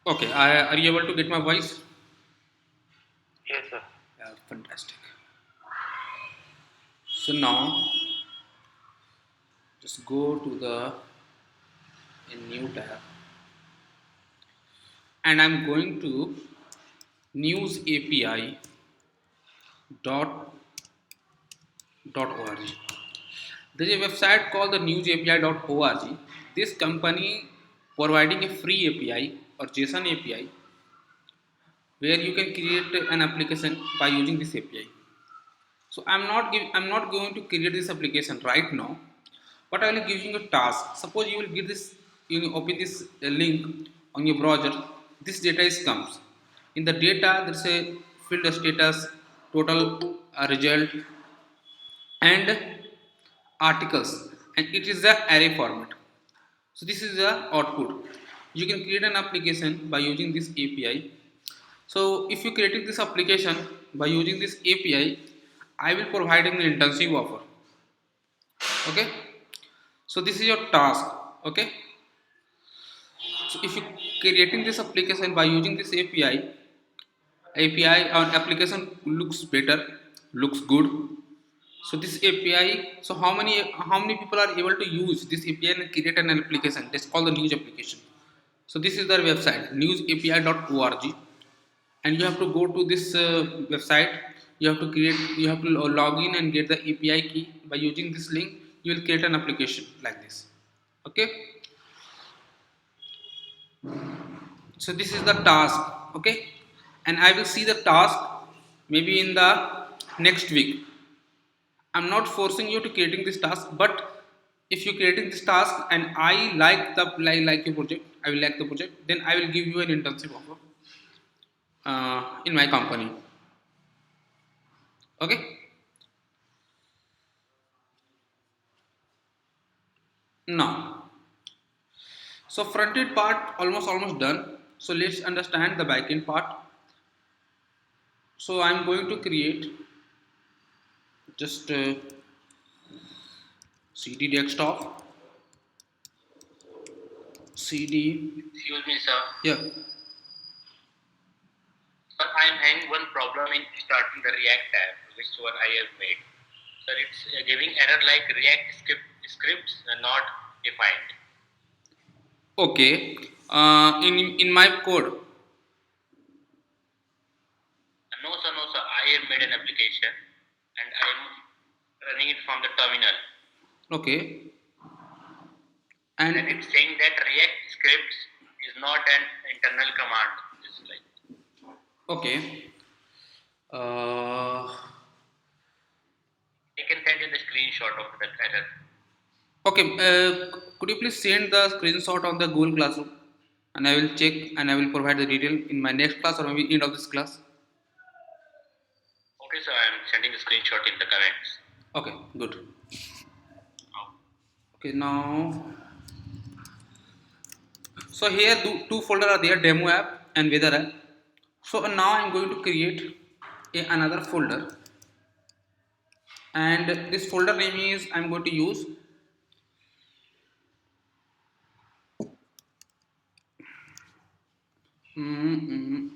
Okay, are you able to get my voice? Yes, sir. Yeah, fantastic. So now just go to the a new tab and I'm going to news API dot org. There is a website called the newsapi.org. This company providing a free API or JSON API where you can create an application by using this API. So I'm not going to create this application right now, but I will give you a task. Suppose you will give this, you will open this link on your browser. This data is comes. In the data, there is a field status, total result, and articles, and it is the array format. So this is the output. You can create an application by using this API. So if you created this application by using this API, I will provide an internship offer. Okay. So this is your task. Okay. So if you creating this application by using this API or application looks better, looks good. So this API, so how many people are able to use this API and create an application? That's called the news application. So this is their website newsapi.org, and you have to go to this website. You have to log in and get the API key. By using this link, you will create an application like this. Okay. So this is the task. Okay, and I will see the task maybe in the next week. I'm not forcing you to creating this task, but if you creating this task and I like your project, I will like the project, then I will give you an internship offer in my company. Okay. Now, so front end part almost done. So let's understand the back end part. So I'm going to create just CD desktop, CD. Excuse me, sir. Yeah. Sir, I am having one problem in starting the React tab, which one I have made. Sir, it's giving error like scripts are not defined. Okay. In my code. No, sir, no, sir. I have made an application and I am running it from the terminal. Okay. And And it's saying that React scripts is not an internal command. It's like, okay. Uh, I can send you the screenshot of that error. okay. Could you please send the screenshot on the Google Classroom, and I will check and I will provide the detail in my next class or maybe end of this class. Okay, sir, I am sending the screenshot in the comments. Okay. Good. Oh, Okay. Now, so here two folder are there: demo app and weather app. So now I'm going to create another folder, and this folder name is I'm going to use mm,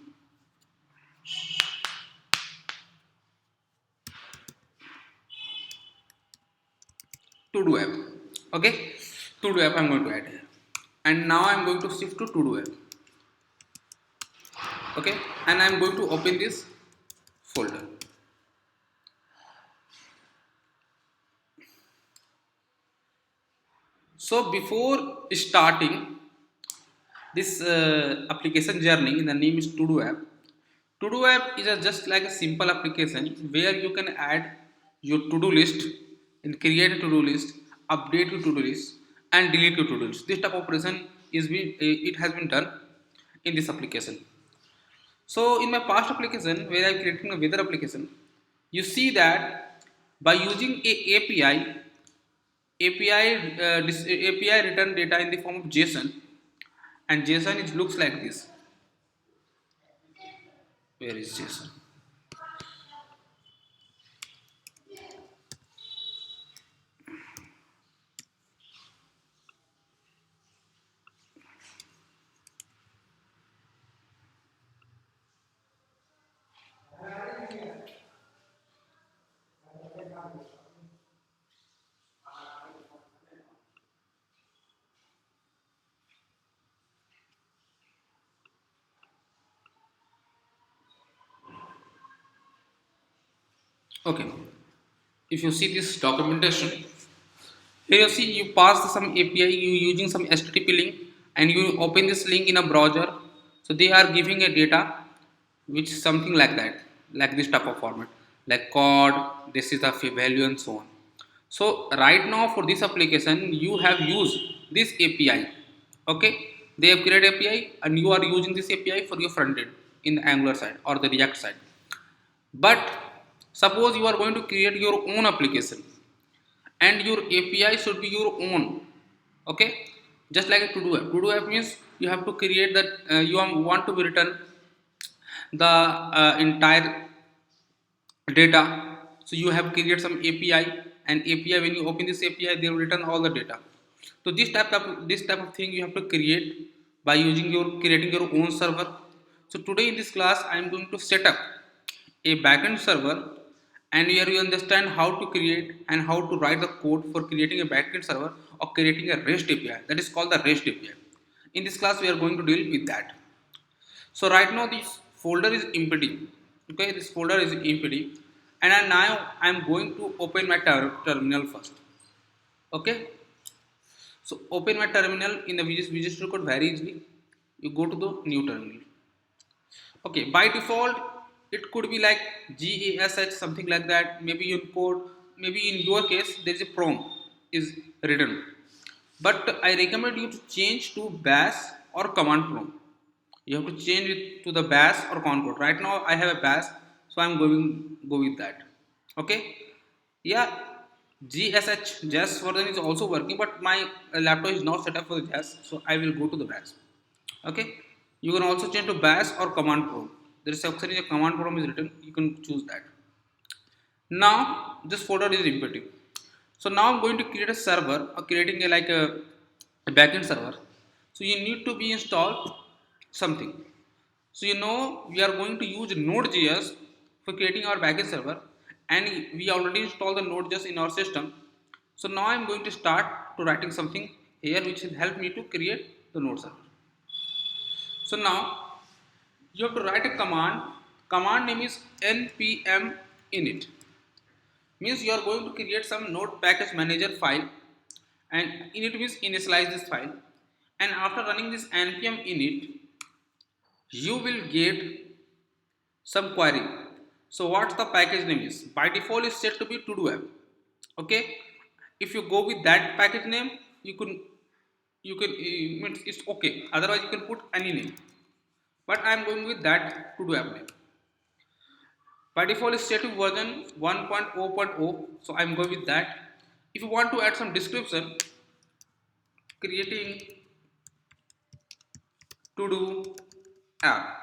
to do app. Okay, to do app I'm going to add here, and now I'm going to shift to do app. Okay, and I'm going to open this folder. So before starting this application journey, the name is to do app. To do app is just like a simple application where you can add your to do list and create a to do list, update your to do list, and delete your to do list. This type of operation it has been done in this application. So in my past application where I created a weather application, you see that by using a API return data in the form of JSON, and JSON it looks like this. Where is JSON? Okay, if you see this documentation, here you see you pass some API, you using some HTTP link, and you open this link in a browser. So they are giving a data which is something like that, like this type of format, like code, this is the value and so on. So right now for this application, you have used this API. Okay, they have created API and you are using this API for your front end in the Angular side or the React side. But suppose you are going to create your own application and your API should be your own. Okay, just like a to do app means you have to create that you want to be written the entire data. So you have created some API, and API, when you open this API, they will return all the data. So this type of thing you have to create by using your creating your own server. So today in this class I am going to set up a backend server, and here you understand how to create and how to write the code for creating a backend server or creating a REST API, that is called the REST API. In this class we are going to deal with that. So right now this folder is empty. Okay, this folder is empty, and now I am going to open my terminal first. Okay, so open my terminal in the Visual Code very easily. You go to the new terminal. Okay, by default it could be like GASH, something like that. Maybe in code, maybe in your case there is a prompt is written. But I recommend you to change to bash or command prompt. You have to change it to the bash or concord. Right now I have a bash, so I'm going go with that. Okay, yeah, gsh jazz version is also working, but my laptop is not set up for the jazz, so I will go to the bash. Okay, you can also change to bash or command prompt. There is option is a command prompt is written, you can choose that. Now this folder is empty. So now I'm going to create a server or creating a backend server. So you need to be installed something. So you know we are going to use Node.js for creating our backend server, and we already installed the Node.js in our system. So now I'm going to start to writing something here which will help me to create the Node server. So now you have to write a command. Command name is npm init. Means you are going to create some node package manager file, and init means initialize this file, and after running this npm init you will get some query. So what's the package name is? By default is set to be to do app. Okay, if you go with that package name, you can it's okay, otherwise you can put any name, but I am going with that to do app name. By default is set to version 1.0.0, so I'm going with that. If you want to add some description, creating to do app.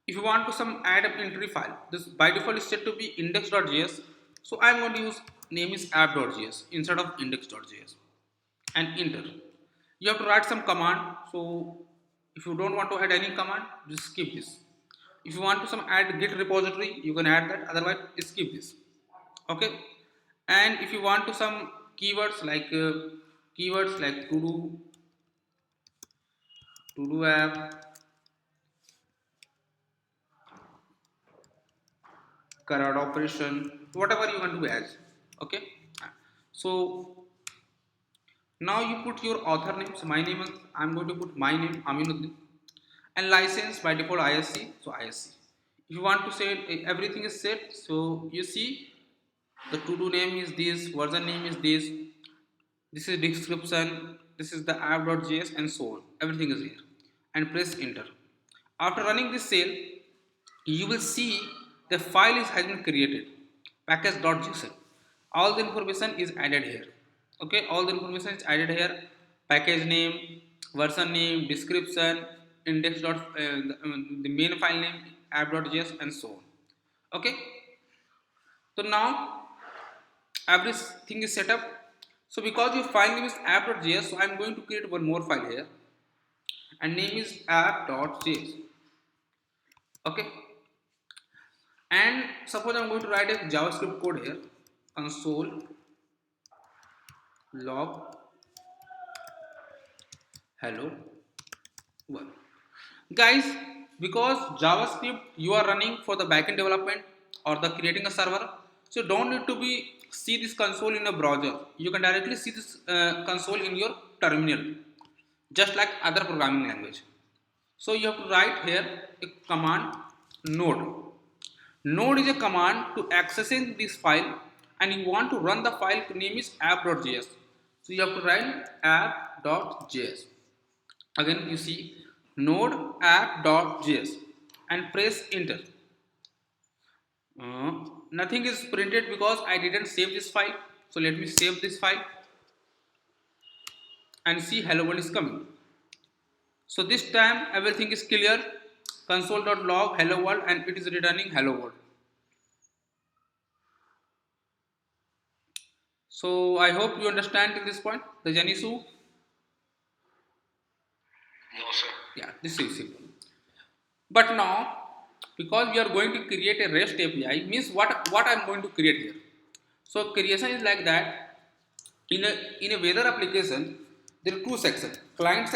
If you want to some add an entry file, this by default is set to be index.js, so I'm going to use name is app.js instead of index.js, and enter. You have to write some command, so if you don't want to add any command, just skip this. If you want to some add git repository, you can add that, otherwise skip this. Okay, and if you want to some keywords like to do app, current operation, whatever you want to add. Okay, so now you put your author name. So my name is, I'm going to put my name Aminuddin, and license by default ISC, so ISC. If you want to say everything is set, so you see the to do name is this, version name is this is description, this is the app.js, and so on. Everything is here, and press enter. After running this cell, you will see the file is has been created, package.json. All the information is added here. Okay, all the information is added here: package name, version name, description, index dot the main file name, app.js, and so on. Okay, so now everything is set up. So because your file name is app.js, so I'm going to create one more file here, and name is app.js. Okay, and suppose I'm going to write a JavaScript code here, console log hello world. Guys, because JavaScript you are running for the backend development or the creating a server, So don't need to be see this console in a browser. You can directly see this console in your terminal, just like other programming language. So you have to write here a command node. Node is a command to accessing this file, and you want to run the file name is app.js. So you have to write app.js. Again you see node app.js and press enter. Nothing is printed because I didn't save this file. So let me save this file and see hello world is coming. So this time everything is clear. Console.log hello world and it is returning hello world. So I hope you understand till this point the Janisu. No, sir. Yeah, this is simple. But now, because we are going to create a REST API, means what I am going to create here. So creation is like that. In a weather application, there are two sections: client,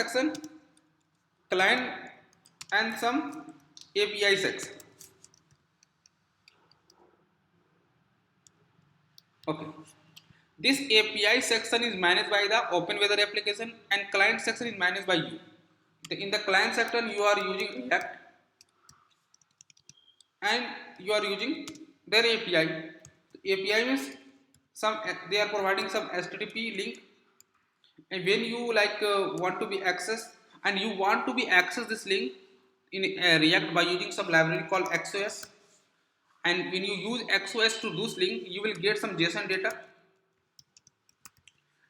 and some API section. Okay. This API section is managed by the Open Weather application, and client section is managed by you. In the client section, you are using React and you are using their API. API means some they are providing some HTTP link, and when you want to be accessed and you want to be access this link in React by using some library called XOS, and when you use XOS to do this link, you will get some JSON data.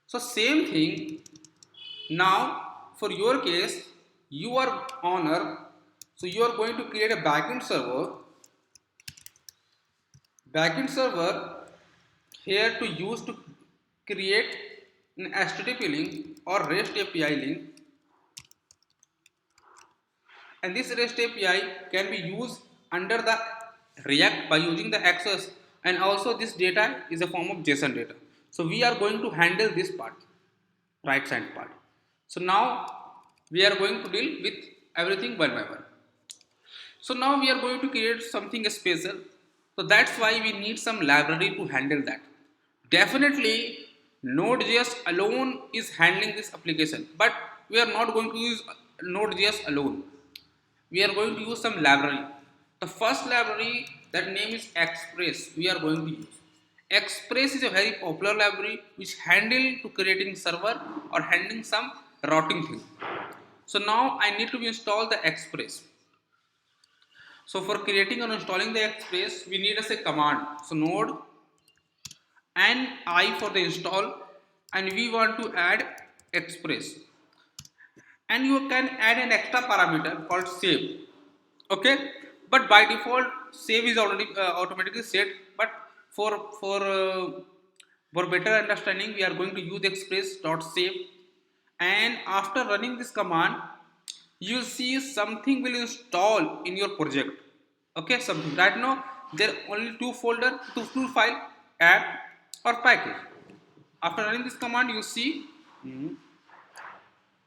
So same thing. Now for your case, you are owner, so you are going to create a backend server here to use to create an HTTP link or REST API link, and this REST API can be used under the React by using the access, and also this data is a form of JSON data. So we are going to handle this part, right side part. So now we are going to deal with everything one by one. So now we are going to create something special. So that's why we need some library to handle that. Definitely Node.js alone is handling this application, but we are not going to use Node.js alone. We are going to use some library. The first library, that name is Express, we are going to use. Express is a very popular library which handle to creating server or handling some routing thing. So now I need to install the Express. So for creating and installing the Express, we need as a command. So node and I for the install, and we want to add Express. And you can add an extra parameter called save. Okay, but by default save is already automatically set. But for better understanding, we are going to use express.save, and after running this command, you see something will install in your project. Okay, something right now there are only two file, app or package. After running this command, you see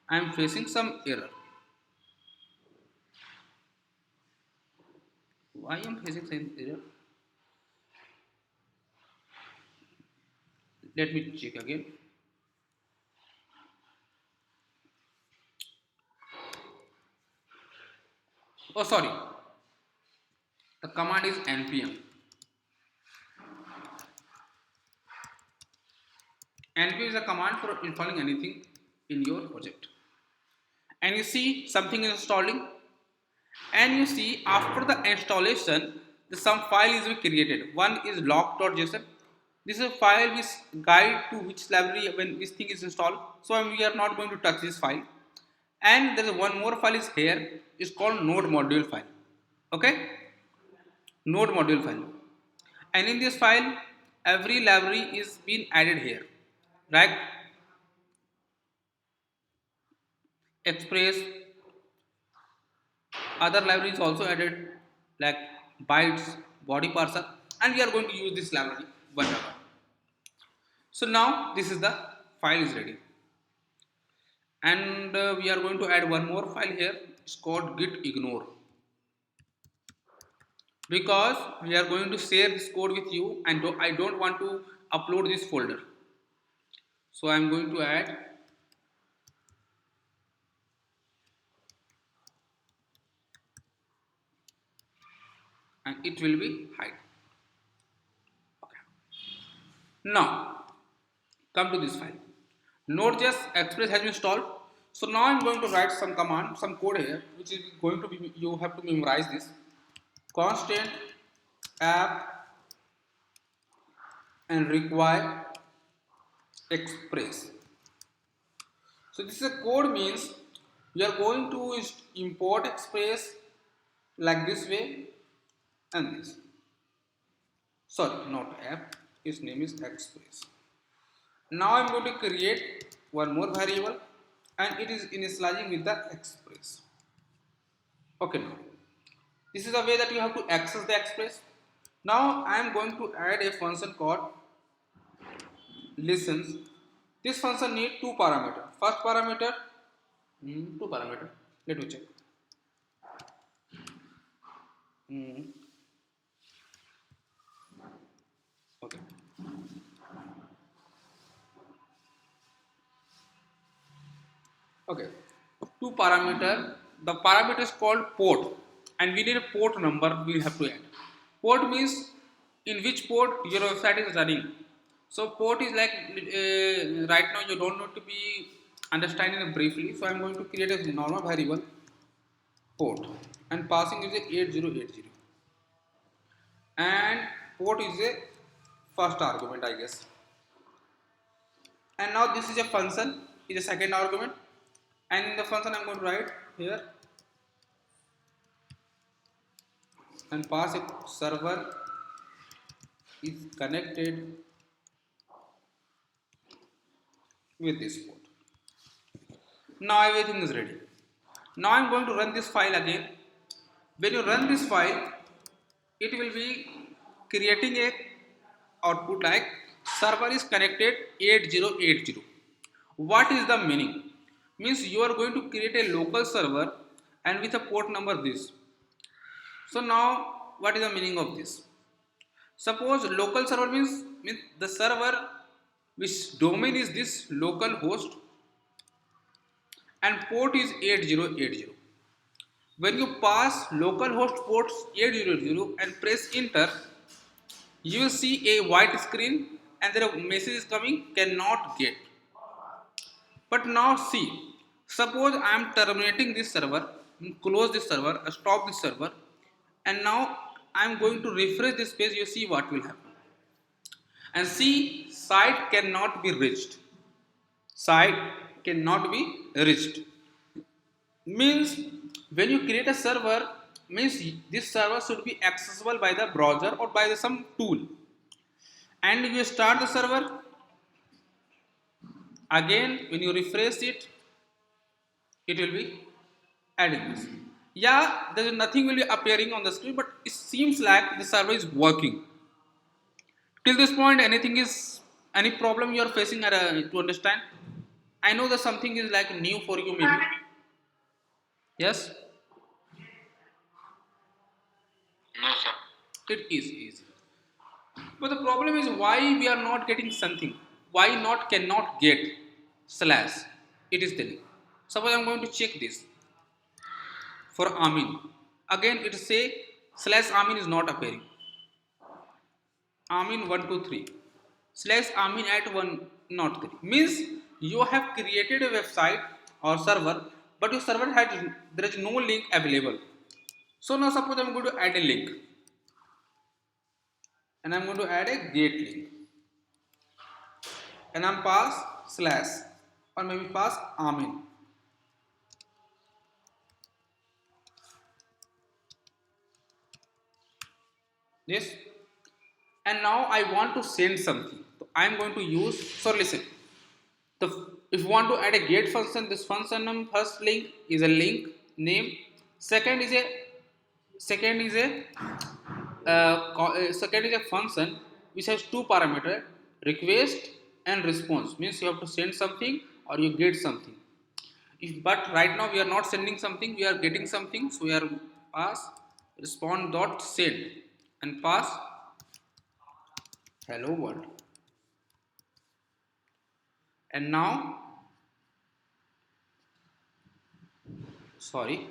I am facing some error. Why I am facing some error? Let me check again. Oh, sorry. The command is npm. npm is a command for installing anything in your project. And you see something is installing, and you see after the installation, some file is created. One is log.json. This is a file which guide to which library when this thing is installed. So we are not going to touch this file. And there is one more file is here. It's called node module file. Okay, node module file. And in this file, every library is being added here. Right? Express, other libraries also added like bytes, body parser, and we are going to use this library one by one. So now this is the file is ready, and we are going to add one more file here. It's called git ignore. because we are going to share this code with you and I don't want to upload this folder. So I am going to add, and it will be hide. Okay. Now come to this file. Node.js Express has been installed. So now I'm going to write some command, some code here, which is going to be, you have to memorize this. Constant app and require express. So this is a code means we are going to import express like this way and this. Sorry, not app. Its name is express. Now I'm going to create one more variable and it is initializing with the express. Okay, now this is the way that you have to access the express. Now I am going to add a function called listens. This function need two parameters. First parameter, two parameter. Let me check. Hmm, okay. Okay. Two parameter. The parameter is called port, and we need a port number. We have to add. Port means in which port your website is running. So port is like right now you don't need to be understanding it briefly. So I am going to create a normal variable port and passing is a 8080 and port is a first argument I guess. And now this is a function is a second argument and in the function I'm going to write here and pass a server is connected with this port. Now everything is ready. Now I'm going to run this file again. When you run this file, it will be creating a output like server is connected 8080. What is the meaning? Means you are going to create a local server and with a port number this. So now what is the meaning of this? Suppose local server means the server which domain is this local host and port is 8080. When you pass localhost ports 8080 and press enter, you will see a white screen and there a message is coming cannot get. But now see, suppose I am terminating this server, close this server, stop this server, and now I am going to refresh this page. You see what will happen. And see, site cannot be reached. Site cannot be reached. Means when you create a server, means this server should be accessible by the browser or by some tool. And you start the server again. When you refresh it, it will be adding this. Yeah, there is nothing will be appearing on the screen, but it seems like the server is working. Till this point, anything is any problem you are facing to understand? I know that something is like new for you maybe. Yes, No, sir. it is easy. But the problem is why we are not getting something. Why not cannot get slash? It is telling. Suppose I am going to check this for Amin. Again it say slash Amin is not appearing. Amin 123 slash Amin at 103 means you have created a website or server, but your server had there is no link available. So now suppose I am going to add a link and I am going to add a get link and I am pass slash or maybe pass Amin. Yes, and now I want to send something. So I am going to use. So listen, the if you want to add a get function, this function name first link is a link name. Second is a second is a second is a function which has two parameters request and response means you have to send something or you get something. If but right now we are not sending something, we are getting something, so we are pass respond dot send and pass hello world. And now, sorry,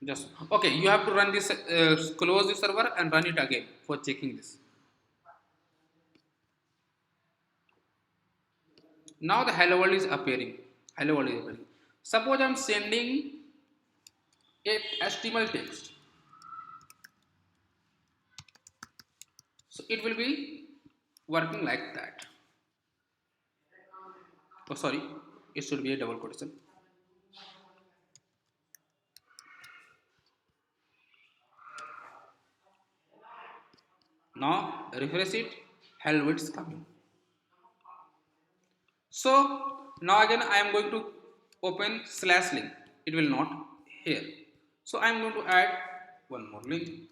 just okay. You have to run this, close the server and run it again for checking this. Now the hello world is appearing. Hello world is appearing. Suppose I'm sending a HTML text, so it will be working like that. Oh, sorry, it should be a double quotation. Now refresh it. Hello, it's coming. So now again I am going to open slash link. It will not here. So I am going to add one more link.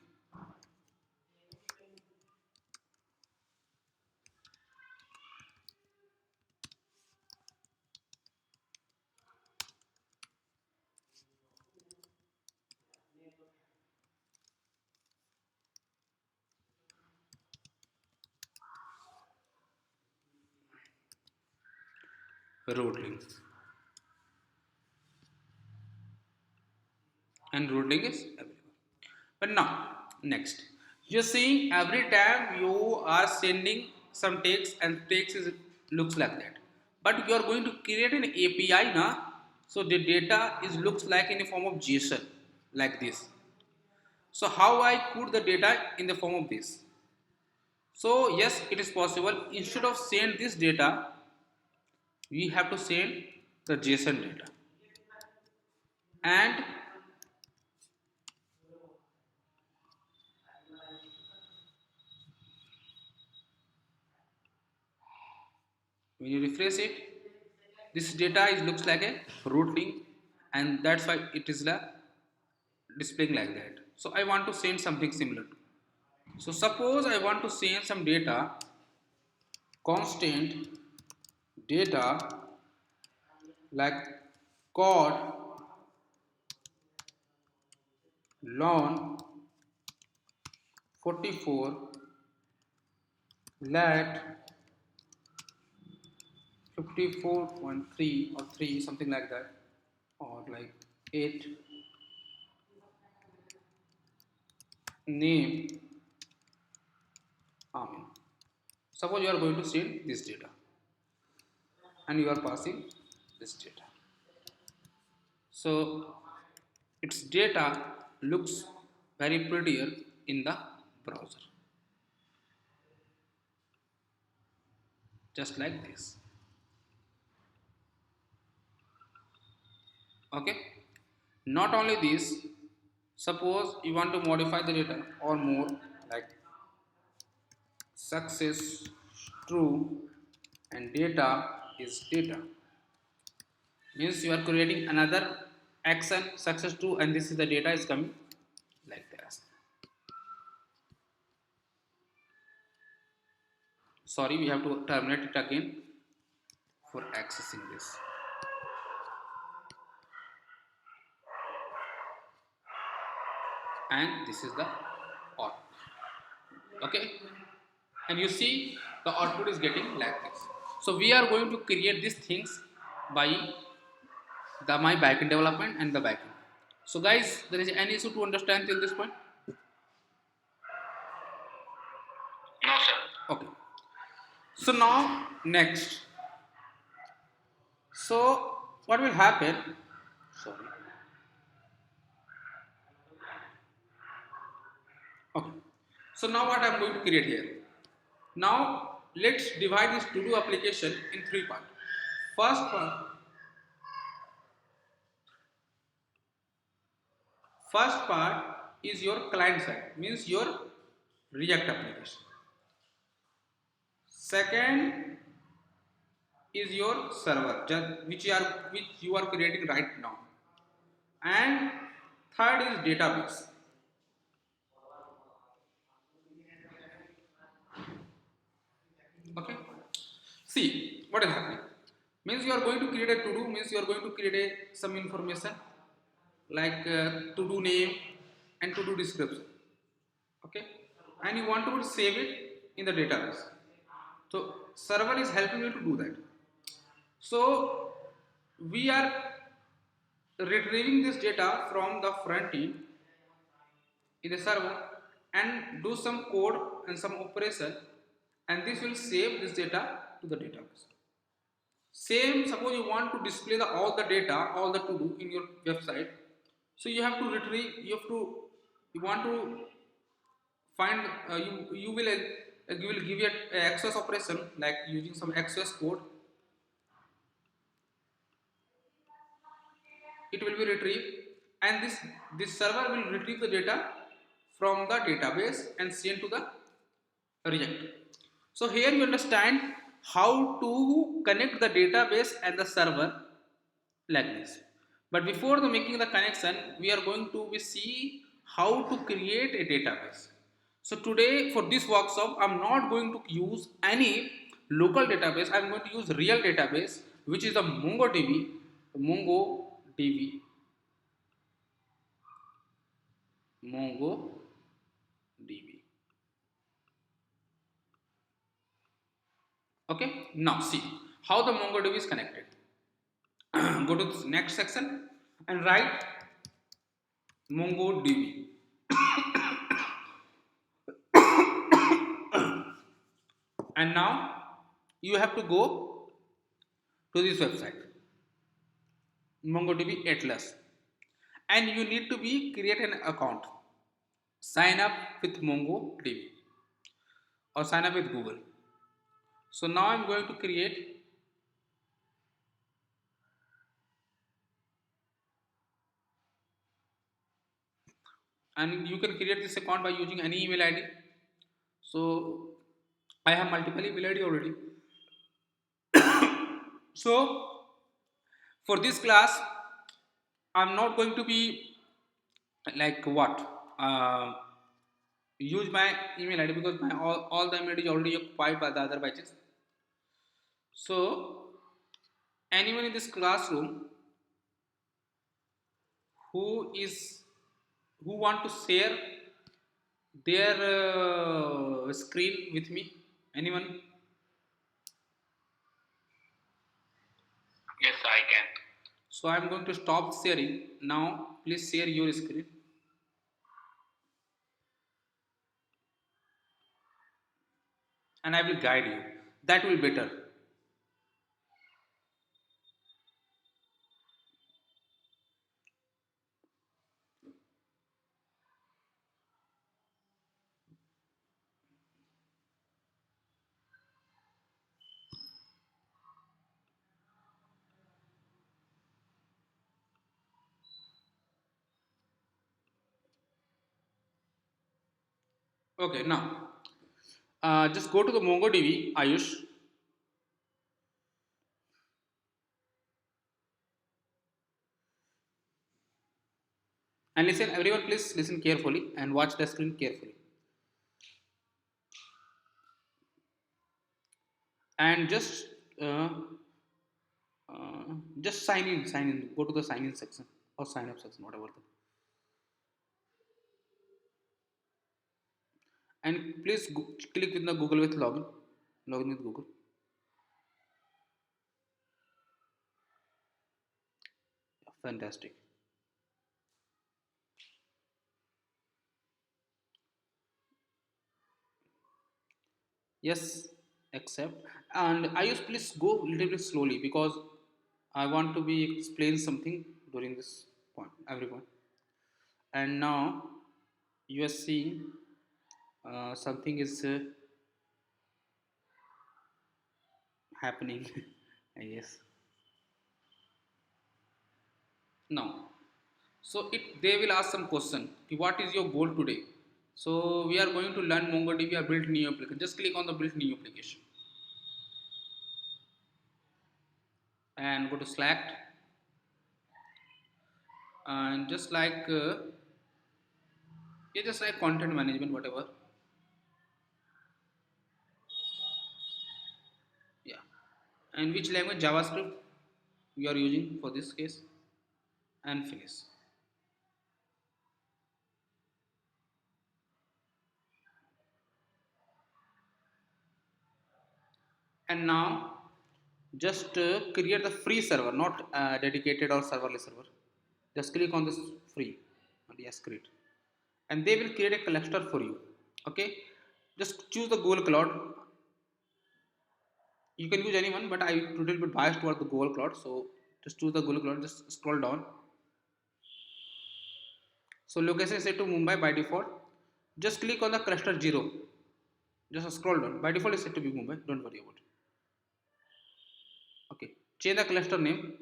Root link. And root link is available. But now next, you're seeing every time you are sending some text and text is looks like that. But you are going to create an API now, so the data is looks like in the form of JSON like this. So how I put the data in the form of this? So yes, it is possible. Instead of send this data, we have to send the JSON data. And when you refresh it, this data is looks like a root link, and that's why it is displaying like that. So I want to send something similar. So suppose I want to send some data, constant data like code loan 44 lat 54.3 or 3 something like that, or like 8 name Amin. Suppose you are going to send this data and you are passing this data. So its data looks very prettier in the browser, just like this. Okay. Not only this, suppose you want to modify the data or more, like success true and data is data, means you are creating another action success true and this is the data is coming like this. Sorry, we have to terminate it again for accessing this. And this is the output. Okay, and you see the output is getting like this. So we are going to create these things by the my backend development and the backend. So guys, there is any issue to understand till this point? No, sir. Okay. So now next. So what will happen? Sorry. Okay. So now what I am going to create here. Now let's divide this to-do application in three parts. First part is your client side, means your React application. Second is your server, which you are creating right now. And third is database. Okay. See what is happening. Means you are going to create a to-do, means you are going to create some information like to do name and to do description. Okay, and you want to save it in the database. So server is helping you to do that. So we are retrieving this data from the front end in the server and do some code and some operation, and this will save this data to the database. Same, suppose you want to display all the data, all the to do in your website. So you have to retrieve, you want to find, you will give it a access operation like using some access code. It will be retrieved, and this server will retrieve the data from the database and send to the react. So here you understand how to connect the database and the server like this. But before the making the connection, we are going to see how to create a database. So today for this workshop, I'm not going to use any local database. I'm going to use real database, which is the MongoDB. MongoDB. MongoDB. Okay. Now see how the MongoDB is connected. Go to the next section and write MongoDB. And now you have to go to this website, MongoDB Atlas, and you need to be create an account. Sign up with MongoDB or sign up with Google. So now I'm going to create, and you can create this account by using any email ID. So I have multiple email ID already. So for this class, I'm not going to be like what use my email ID because my all the email ID is already occupied by the other batches. So anyone in this classroom who is who want to share their screen with me, anyone? Yes, I can. So I'm going to stop sharing now. Please share your screen. And I will guide you. That will be better. Okay, now just go to the MongoDB, Ayush, and listen. Everyone, please listen carefully and watch the screen carefully. And uh, just sign in. Sign in. Go to the sign in section or sign up section, whatever. And please click with the Google with login. Login with Google. Fantastic. Yes, accept. And Ayush, please go a little bit slowly because I want to be explain something during this point, everyone. And now you are seeing something is happening. Yes. Now, so it they will ask some question. What is your goal today? So we are going to learn MongoDB or build new application. Just click on the build new application and go to select and just like yeah, just like content management, whatever. Yeah. And which language? JavaScript you are using for this case, and finish. And now just create the free server, not dedicated or serverless server. Just click on this free and yes, create, and they will create a cluster for you. Okay, just choose the Google Cloud. You can use anyone, but I a little bit biased towards the Google Cloud, so just choose the Google Cloud. Just scroll down. So location is set to Mumbai by default. Just click on the cluster 0. Just scroll down. By default is set to be Mumbai, don't worry about it. Okay, change the cluster name,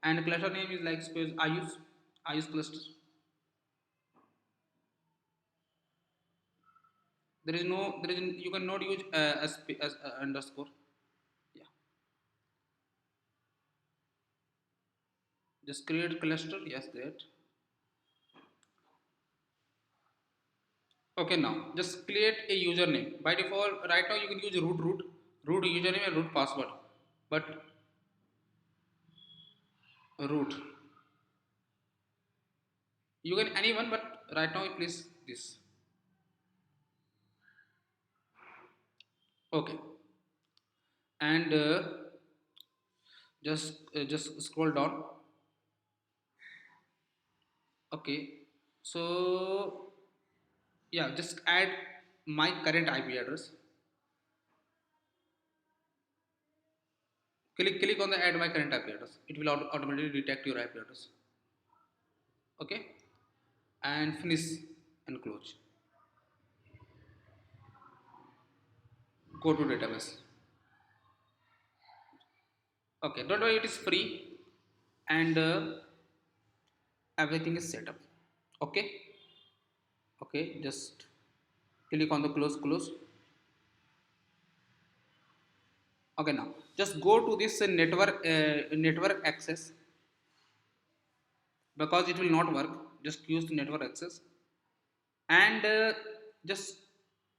and cluster name is like suppose I use cluster. You cannot use as underscore. Yeah, just create cluster. Yes, that. Okay, now just create a username. By default, right now you can use root username and root password. But root, you can anyone, but right now please this. Okay, and just scroll down. Okay, so yeah, just add my current IP address. Click on the add my current IP address. It will automatically detect your IP address. Okay, and finish and close. Go to database. Okay, don't worry, it is free, and everything is set up. Okay, okay, just click on the close. Okay, now just go to this network access, because it will not work. Just use the network access, and just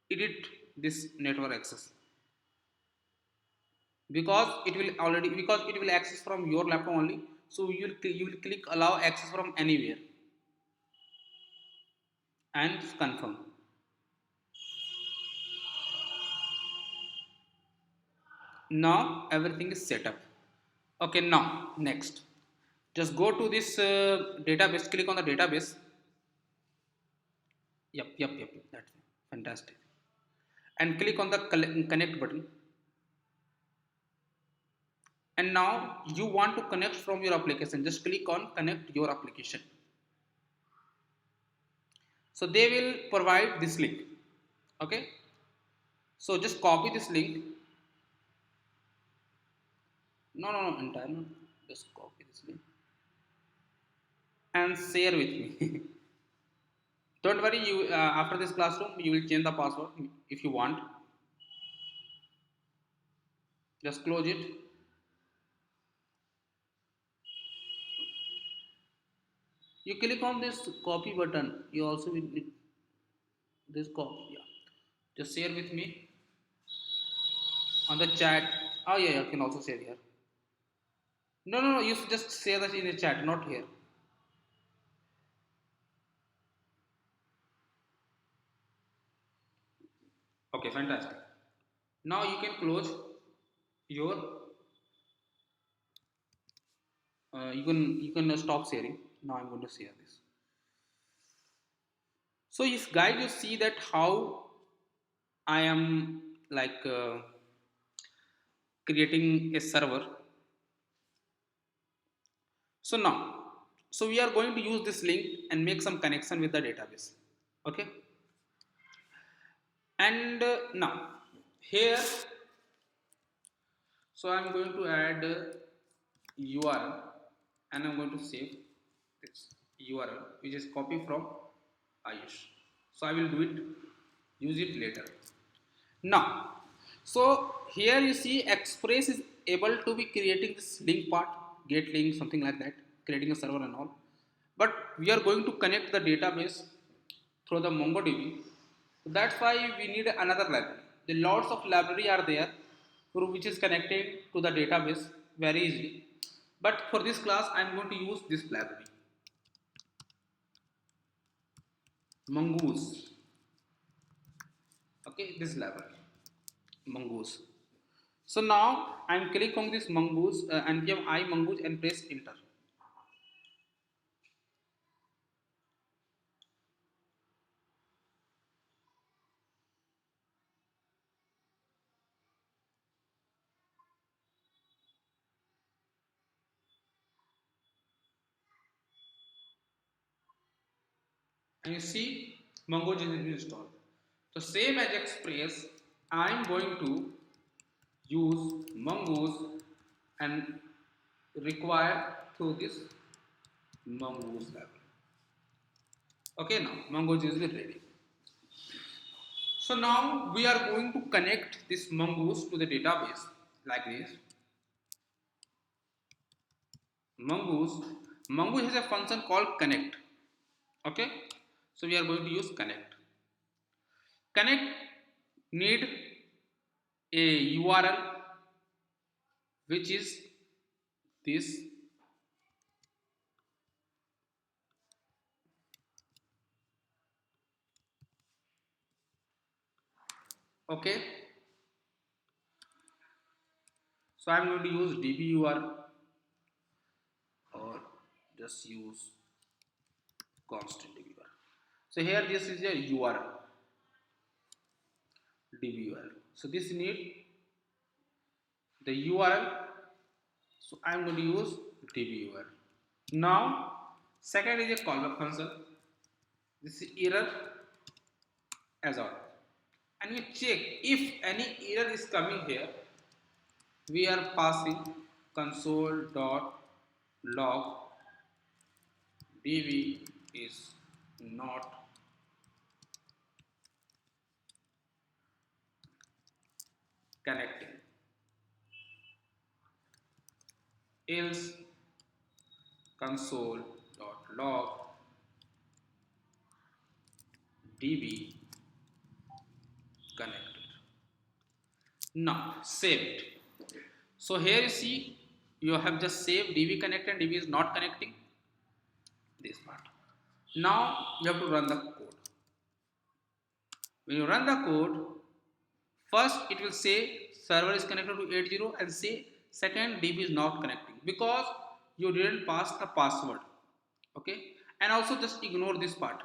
edit this network access, because it will access from your laptop only. So you will click allow access from anywhere and confirm. Now everything is set up. Okay, now next, just go to this database. Click on the database. Yep, that's fantastic. And click on the connect button. And now you want to connect from your application. Just click on connect your application. So they will provide this link. Okay, so just copy this link. No, entire not. Just copy this link and share with me. Don't worry, you after this classroom you will change the password if you want. Just close it. You click on this copy button. You also will need this copy. Yeah. Just share with me on the chat. Oh yeah, you can also share here. No. You just share that in the chat, not here. Okay, fantastic. Now you can close your. You can stop sharing. Now I'm going to share this. So if guys you see that how I am like creating a server. So now, so we are going to use this link and make some connection with the database. Okay, and now here, so I'm going to add URL, and I'm going to save this URL which is copy from Ayush. So I will do it, use it later. Now, so here you see Express is able to be creating this link part, get link, something like that, creating a server and all. But we are going to connect the database through the MongoDB. So that's why we need another library. The lots of library are there through which is connected to the database very easily. But for this class, I am going to use this library, Mongoose. Okay, this level mongoose. So now I'm click on this mongoose npm I mongoose and press enter. And you see mongoose is installed. So same as express, I'm going to use mongoose and require through this mongoose level. Okay, now mongoose is ready. So now we are going to connect this mongoose to the database like this. Mongoose has a function called connect. Okay, so we are going to use connect. Connect need a URL which is this. Okay, so I'm going to use dbur or just use constant dbur. So here this is a URL dbur. So this need the URL. So I'm going to use dbur. Now second is a callback function. This is error as all, and we check if any error is coming here. We are passing console dot log db is not connecting, else console dot log db connected. Now save it. So here you see you have just saved db connected, db is not connecting this part. Now you have to run the code. When you run the code, first it will say server is connected to 80 and say second db is not connecting because you didn't pass the password. Okay, and also just ignore this part,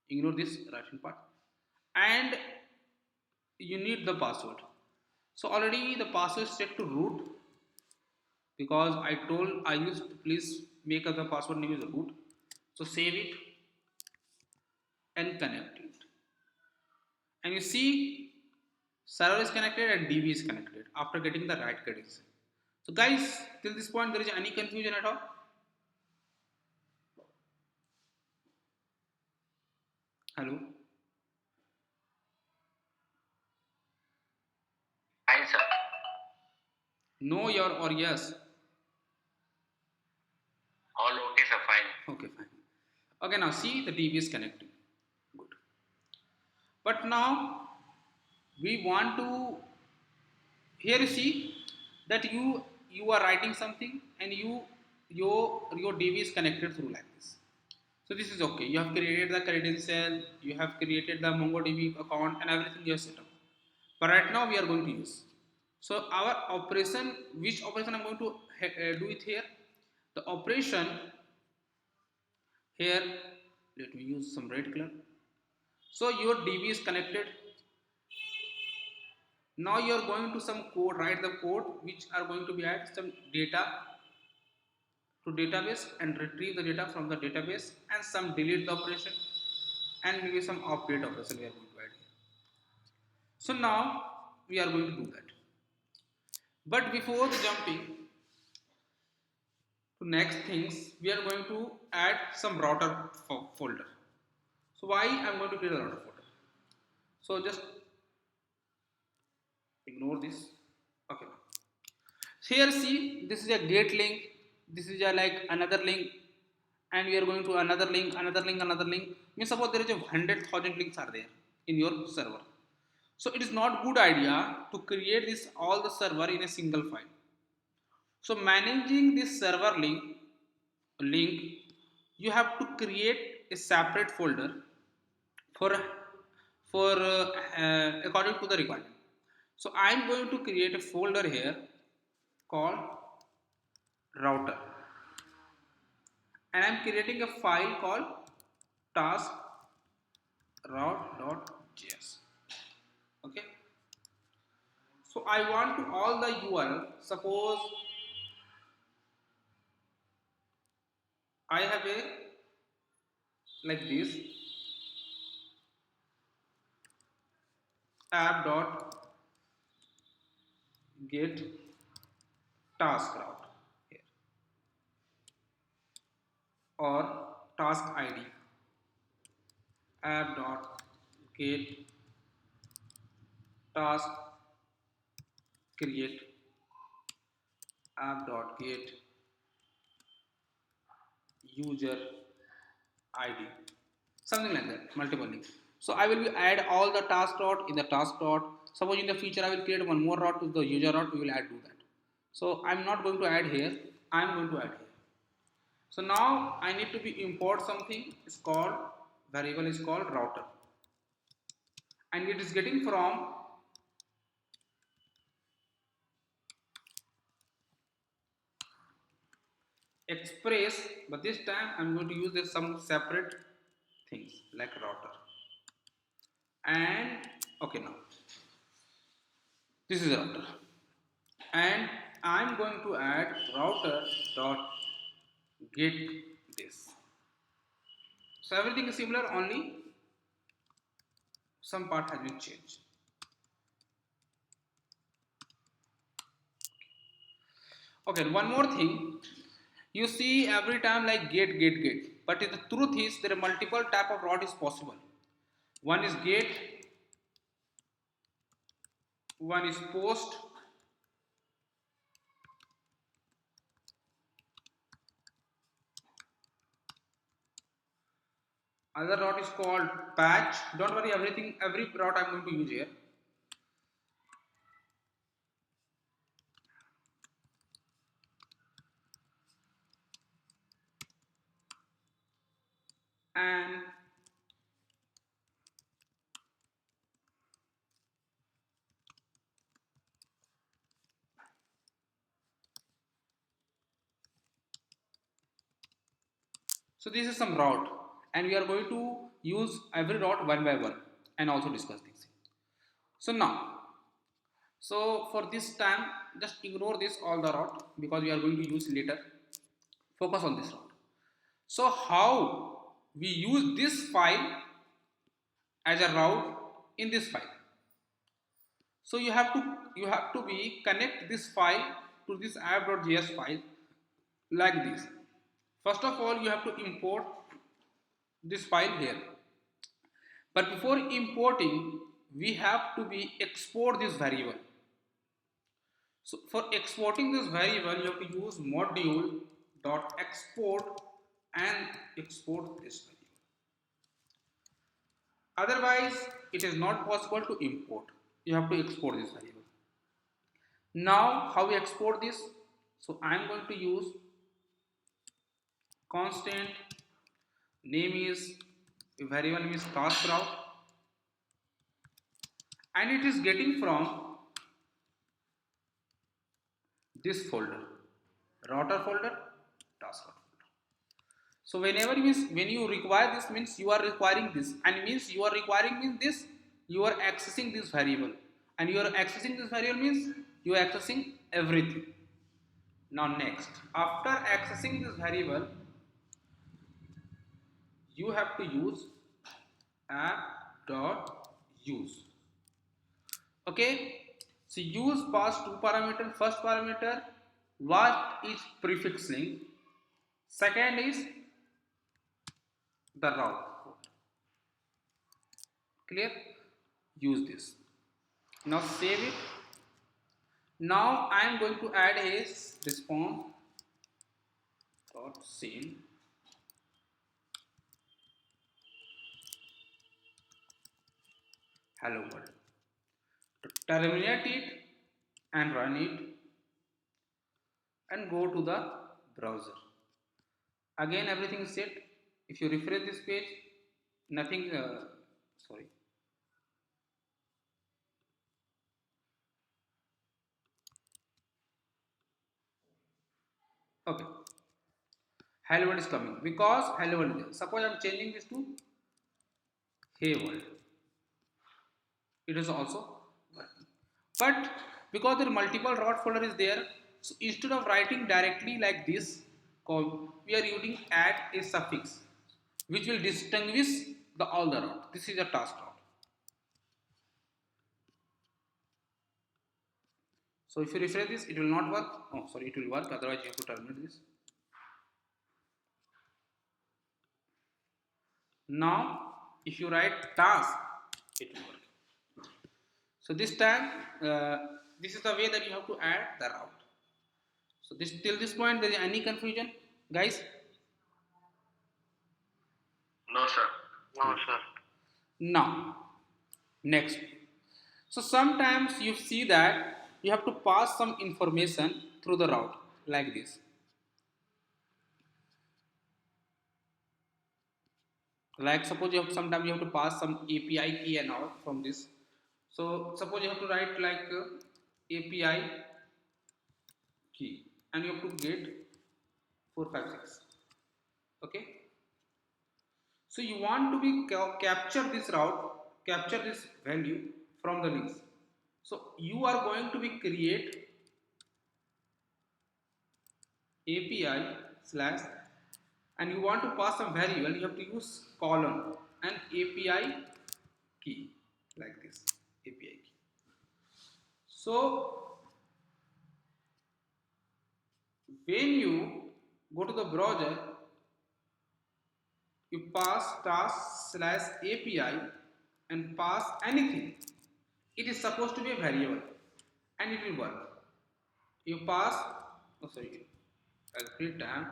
ignore this right hand part, and you need the password. So already the password is set to root because I told I used to please make up the password name is root. So save it and connect it, and you see server is connected and db is connected after getting the right credential. So guys, till this point there is any confusion at all? Hello? Fine, sir. No, your or yes? All okay, sir. Fine. Okay, fine. Okay, now see the db is connecting. Good. But now we want to, here you see that you are writing something and your db is connected through like this. So this is okay, you have created the credential, you have created the mongodb account and everything you have set up. But right now we are going to use, so our operation, which operation I'm going to do it here, the operation here, let me use some red color. So your db is connected. Now you are going to some code, write the code which are going to be add some data to database and retrieve the data from the database and some delete the operation and maybe some update operation we are going to add here. So now we are going to do that. But before jumping to next things, we are going to add some router folder. So why I am going to create a router folder? So just ignore this. Okay. Here see, this is a get link, this is a like another link, and we are going to another link, another link, another link. Means suppose there is a 100,000 links are there in your server. So it is not good idea to create this all the server in a single file. So managing this server link, you have to create a separate folder for for according to the requirement. So I am going to create a folder here called router, and I am creating a file called task route.js. Okay, so I want to all the URL. Suppose I have a like this app.get task route here, or task ID app.get task create app.get user ID, something like that, multiple links. So I will add all the task route in the task route. Suppose in the future I will create one more route to the user route, we will add do that. So I'm not going to add here, I'm going to add here. So now I need to be import something, it's called variable is called router, and it is getting from express, but this time I'm going to use this some separate things like router. And okay, now this is a router, and I'm going to add router dot get this. So everything is similar, only some part has been changed. Okay, one more thing. You see every time like get, but the truth is there are multiple type of route is possible. One is get, one is post, other route is called patch. Don't worry, every route I'm going to use here. And so this is some route, and we are going to use every route one by one and also discuss this. So now, so for this time, just ignore this all the route because we are going to use later. Focus on this route. So how we use this file as a route in this file? So you have to be connect this file to this app.js file like this. First of all, you have to import this file here. But before importing, we have to be export this variable. So for exporting this variable, you have to use module dot export and export this variable. Otherwise, it is not possible to import. You have to export this variable. Now, how we export this? So I am going to use constant name is variable name is task route, and it is getting from this folder, router folder, task route folder. So whenever means when you require this means you are requiring this, and means you are requiring means this you are accessing this variable, and you are accessing this variable means you are accessing everything. Now next, after accessing this variable, you have to use app.use. Okay, so use pass two parameter. First parameter, what is prefix link. Second is the route. Clear? Use this. Now save it. Now I am going to add a response dot scene. Hello world. To terminate it and run it and go to the browser. Again everything is set. If you refresh this page, nothing. Sorry. Okay, hello world is coming because hello world is there. Suppose I'm changing this to hey world, it is also working. But because the multiple route folder is there, so instead of writing directly like this, we are using add a suffix which will distinguish the all the route. This is a task route. So if you refresh this, it will not work. Oh, sorry, it will work. Otherwise, you have to terminate this. Now, if you write task, it will work. So this time, this is the way that you have to add the route. So this till this point, there is any confusion, guys? No, sir. No, sir. Now, next. So sometimes you see that you have to pass some information through the route like this. Like suppose you have sometimes you have to pass some API key and all from this. So suppose you have to write like API key and you have to get 456. Okay. So you want to be capture this route, capture this value from the links. So you are going to be create API slash and you want to pass some variable, you have to use colon and API key like this API key. So when you go to the browser, you pass task slash API and pass anything. It is supposed to be a variable and it will work. You pass, oh sorry, every time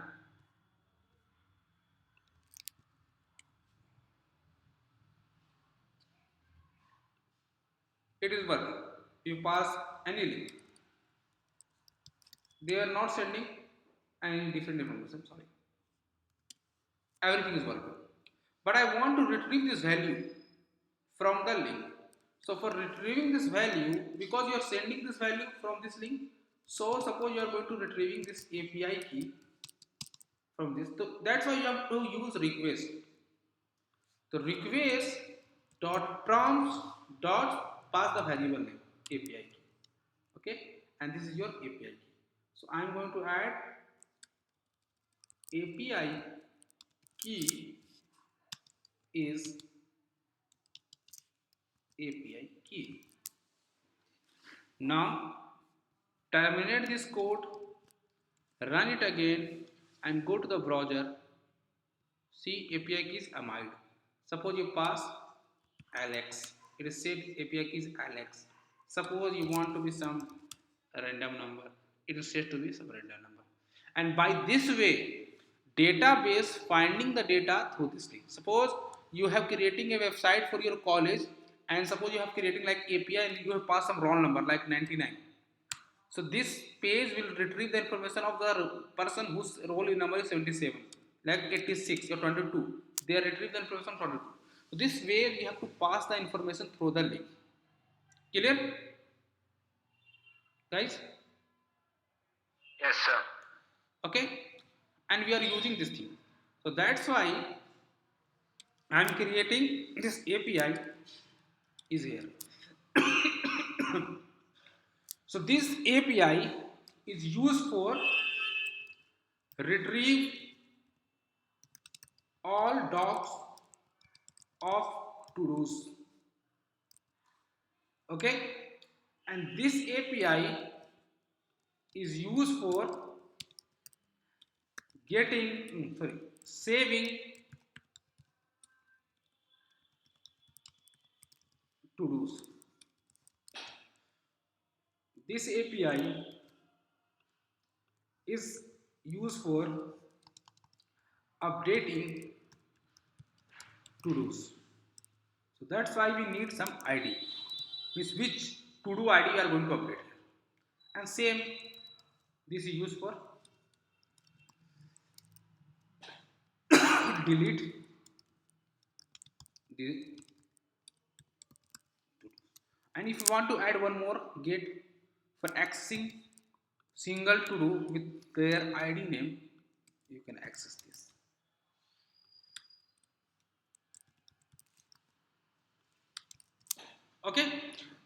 it is working. You pass any link. They are not sending any different information, sorry. Everything is working. But I want to retrieve this value from the link. So for retrieving this value, because you are sending this value from this link, so suppose you are going to retrieving this API key from this. So that's why you have to use request. The request dot prompts dot pass the variable name API key. Okay, and this is your API key. So I am going to add API key is API key. Now terminate this code, run it again and go to the browser. See API key is amide. Suppose you pass Alex. It is said API key is Alex. Suppose you want to be some random number. It is said to be some random number. And by this way, database finding the data through this link. Suppose you have creating a website for your college and suppose you have creating like API and you have passed some wrong number like 99. So this page will retrieve the information of the person whose roll number is 77, like 86 or 22. They retrieve the information from 22. So this way we have to pass the information through the link. Clear, guys? Yes, sir. Okay, and we are using this thing. So that's why I am creating this API is here. So this API is used for retrieve all docs of to-dos. Okay, and this API is used for getting saving to-dos. This API is used for updating to-dos. So that's why we need some ID, which to-do ID we are going to update here. And same, this is used for delete the to-dos. And if you want to add one more, get for accessing single to do with their id name, you can access this. Okay,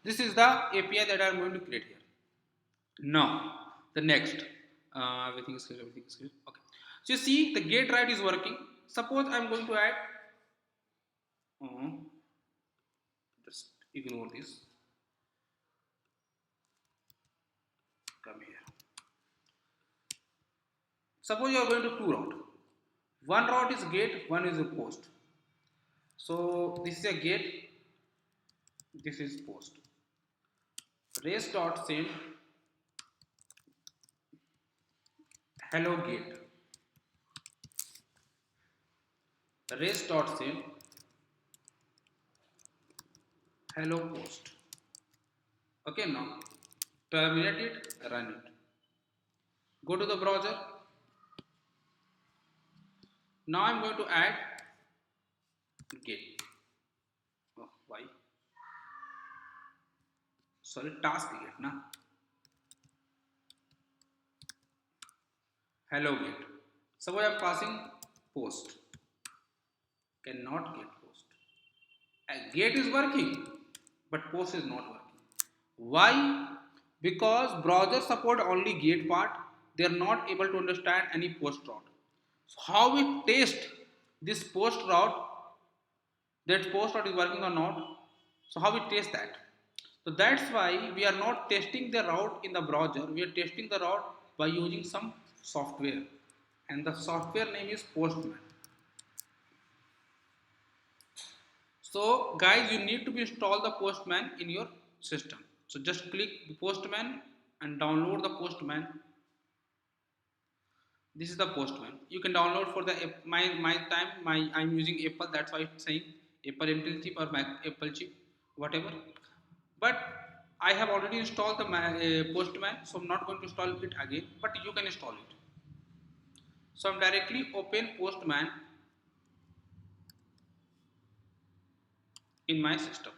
this is the API that I am going to create here. Now the next, everything is clear, everything is clear. Okay, so you see the get right is working. Suppose I am going to add, uh, just ignore this, come here. Suppose you are going to two route. One route is get, one is a post. So this is a get, this is post. Race dot send hello get. Race dot send hello post. Okay, now terminate it, run it. Go to the browser. Now I'm going to add get. Oh, why? Sorry, task get na. Hello get. Suppose I'm passing post. Cannot get post. Get is working, but post is not working. Why? Because browser support only get part. They are not able to understand any post route. So how we test this post route, that post route is working or not? So how we test that? So that's why we are not testing the route in the browser. We are testing the route by using some software, and the software name is Postman. So guys, you need to install the Postman in your system. So just click the Postman and download the Postman. This is the Postman. You can download for the my I'm using Apple, that's why it's saying Apple Intel chip or Mac Apple chip, whatever. But I have already installed the Postman, so I'm not going to install it again. But you can install it. So I'm directly open Postman in my system.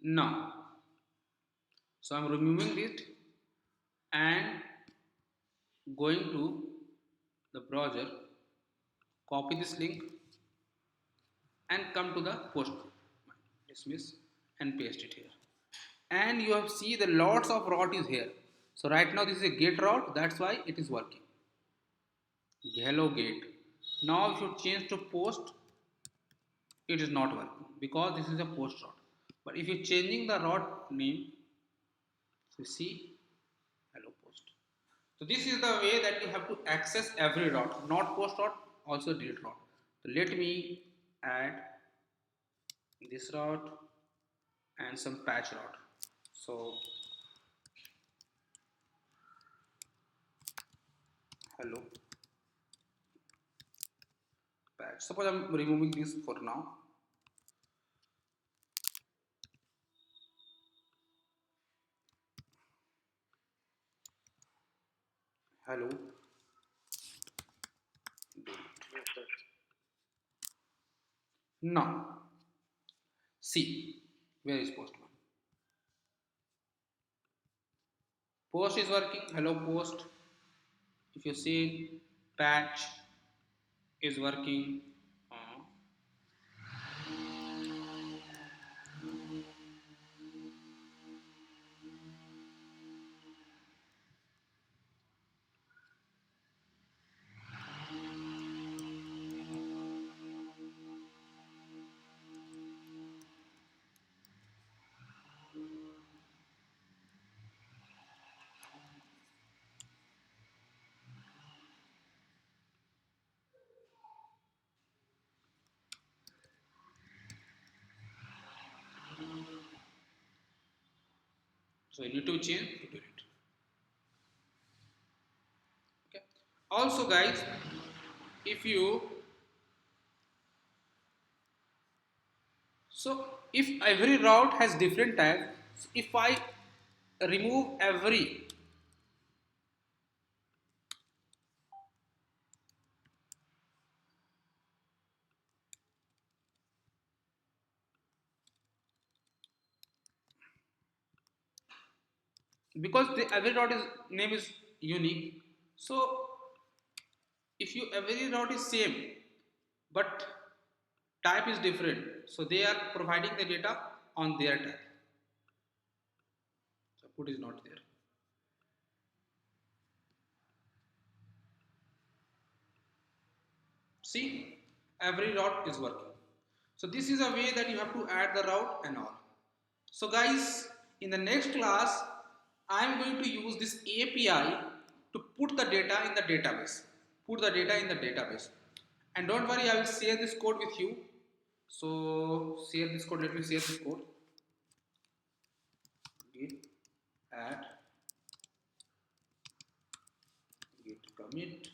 Now, so I'm removing it and going to the browser, copy this link and come to the post, dismiss and paste it here. And you have see the lots of route is here. So right now this is a get route, that's why it is working. Hello get. Now if you change to post, it is not working because this is a post route. But if you're changing the route name, so see hello post. So this is the way that you have to access every route, not post route, also delete route. So let me add this route and some patch route. So hello patch. Suppose I'm removing this for now. Hello. Yes, sir. Now see where is postman. Post is working. Hello post. If you see patch is working. Uh, so you need to change to it. Okay. Also guys, if you so if every route has different tag, if I remove every, because the every route is name is unique, so if you every route is same but type is different, so they are providing the data on their tag, so put is not there. See, every route is working. So this is a way that you have to add the route and all. So guys, in the next class, I am going to use this API to put the data in the database. Put the data in the database. And don't worry, I will share this code with you. So share this code. Let me share this code. Git add git commit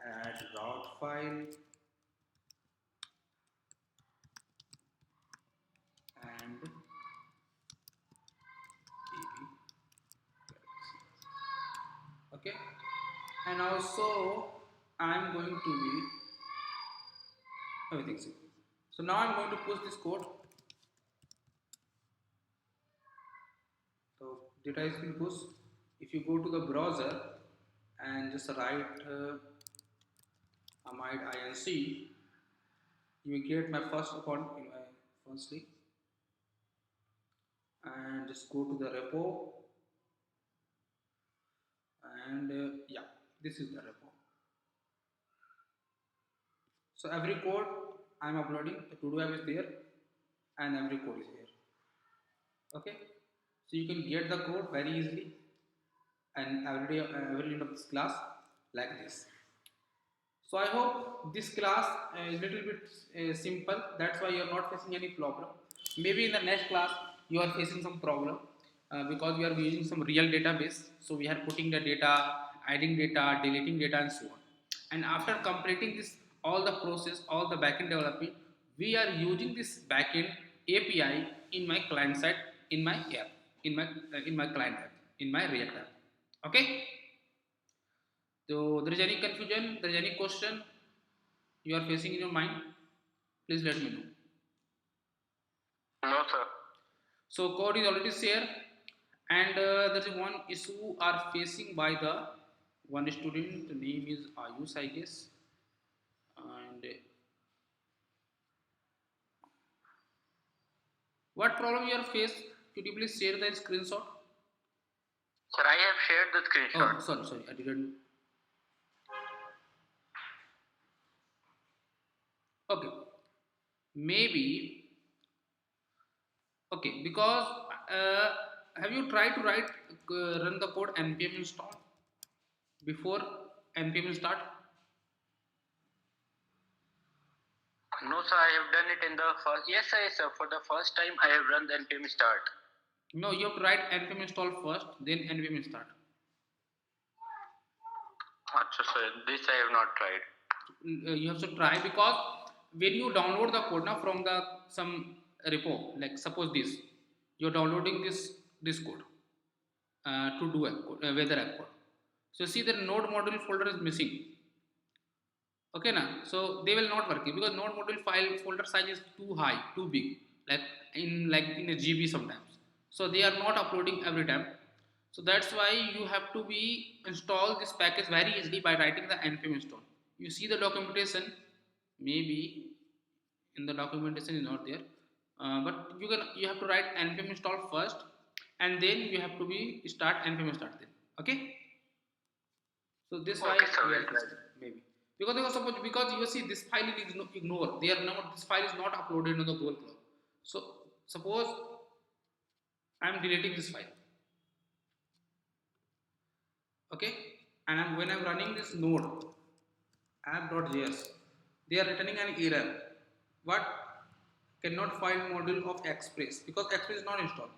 add route file and AB. Okay, and also I'm going to be everything same. So now I'm going to push this code. So data is been pushed. If you go to the browser and just write amide inc, you will get my first account in my firstly, and just go to the repo, and yeah, this is the repo. So every code I'm uploading, the to-do app is there, and every code is here. Okay, so you can get the code very easily, and every day, every end of this class, like this. So I hope this class is little bit simple. That's why you are not facing any problem. Maybe in the next class you are facing some problem because we are using some real database. So we are putting the data, adding data, deleting data, and so on. And after completing this all the process, all the backend development, we are using this backend API in my client side, in my app, in my client app, in my React app. Okay. So there is any confusion, there is any question you are facing in your mind, please let me know. No, sir. So code is already shared, and there is one issue are facing by the one student. The name is Ayush, I guess. And what problem you are faced? Could you please share the screenshot? Sir, I have shared the Oh, screenshot. sorry, I didn't. Okay, maybe. Okay, because have you tried to write run the code npm install before npm start? No, sir, I have done it in the first. Yes, sir. For the first time, I have run the NPM start. No, you have to write npm install first, then npm start. Achha, sir. This I have not tried. You have to try, because when you download the code now from the some repo, like suppose this, you're downloading this code to do app code, weather app code. So see the node module folder is missing. Okay, na? So they will not work because node module file folder size is too high, too big, like in a GB sometimes. So they are not uploading every time. So that's why you have to be install this package very easily by writing the npm install. You see the documentation, maybe in the documentation is not there, but you have to write npm install first, and then you have to be start npm start then. Okay. So this why Okay, sir. we are Will try. testing maybe because suppose because you see this file is ignore, they are not, this file is not uploaded on the Google Cloud. So suppose I am deleting this file, okay, and when I'm running this node app.js, they are returning an error. What? Cannot find module of Express because Express is not installed.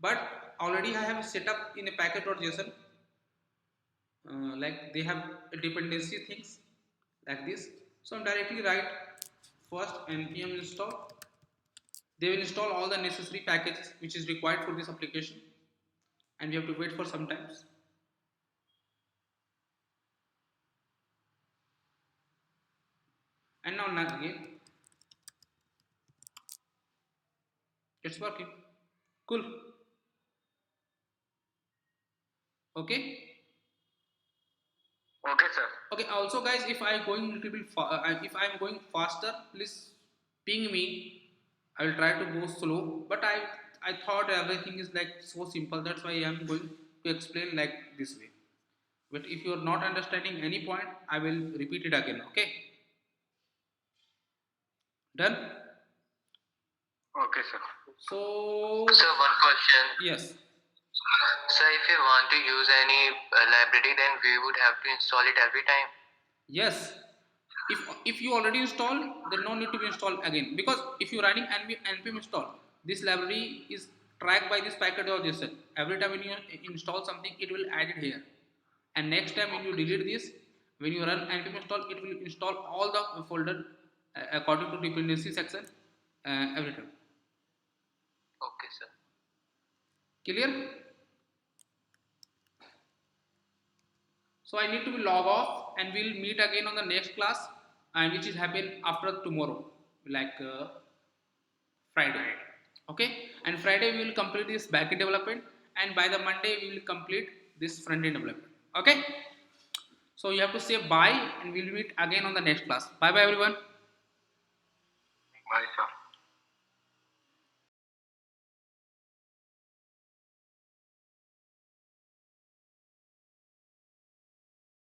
But already I have set up in a package.json like they have dependency things like this. So I'm directly write first npm install. They will install all the necessary packages which is required for this application, and we have to wait for some times. And now again it's working. Cool. Okay. Okay, sir. Okay. Also, guys, if I going little bit if I'm going faster, please ping me. I will try to go slow, but I thought everything is like so simple. That's why I'm going to explain like this way. But if you are not understanding any point, I will repeat it again. Okay. Done. Okay, sir. So So one question. yes, So if you want to use any library, then we would have to install it every time. yes. If you already installed, then no need to be installed again, because if you running npm install, this library is tracked by this package.json. Every time when you install something, it will add it here, and next time when you delete this, when you run npm install, it will install all the folder according to dependency section every time. Okay, sir. Clear? So I need to be log off, and we'll meet again on the next class, and which is happen after tomorrow, like Friday. Okay, and Friday we will complete this backend development, and by the Monday we will complete this front end development. Okay, so you have to say bye, and we'll meet again on the next class. Bye bye everyone.